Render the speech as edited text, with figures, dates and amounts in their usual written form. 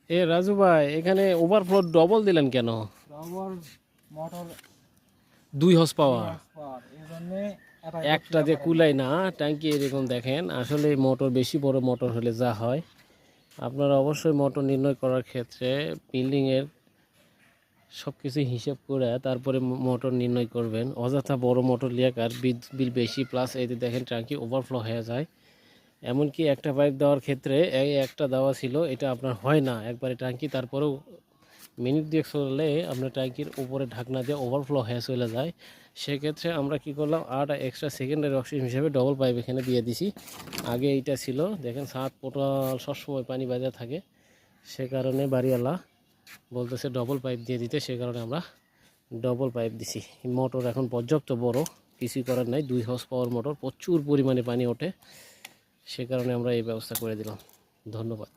এ রাজু ভাই, এখানে overflow double দিলেন কেন? Double motor 2 horse power. এই জন্যে এটাই একটা যে কুলাই না ট্যাঙ্কি, এরকম দেখেন। আসলে মোটর বেশি বড় মোটর হলে যা হয়, আপনারা অবশ্যই মোটর নির্ণয় করার ক্ষেত্রে বিল্ডিংয়ের সব কিছু হিসেব করে তারপরে মোটর নির্ণয় করবেন। অযথা বড় মোটর লিয়ে আর বিল বেশি, প্লাস এই যে দেখেন ট্যাঙ্কি ওভারফ্লো হয়ে যায়। এমনকি একটা পাইপ দেওয়ার ক্ষেত্রে এই একটা দেওয়া ছিল, এটা আপনার হয় না একবারে ট্যাঙ্কি। তারপরেও মিনিট দিয়ে চললে আপনার ট্যাঙ্কির উপরে ঢাকনা দিয়ে ওভারফ্লো হয়ে চলে যায়। সেক্ষেত্রে আমরা কি করলাম, আর এক্সট্রা সেকেন্ডারি অক্সিজেন হিসেবে ডবল পাইপ এখানে দিয়ে দিছি। আগে এইটা ছিল, দেখেন ছাদ পোটাল সবসময় পানি বাজা থাকে, সে কারণে বাড়িওয়ালা বলতেছে ডবল পাইপ দিয়ে দিতে, সে কারণে আমরা ডবল পাইপ দিছি। মোটর এখন পর্যাপ্ত বড়, কিছুই করার নাই। 2 হর্স পাওয়ার মোটর, প্রচুর পরিমাণে পানি ওঠে, সে কারণে আমরা এই ব্যবস্থা করে দিলাম। ধন্যবাদ।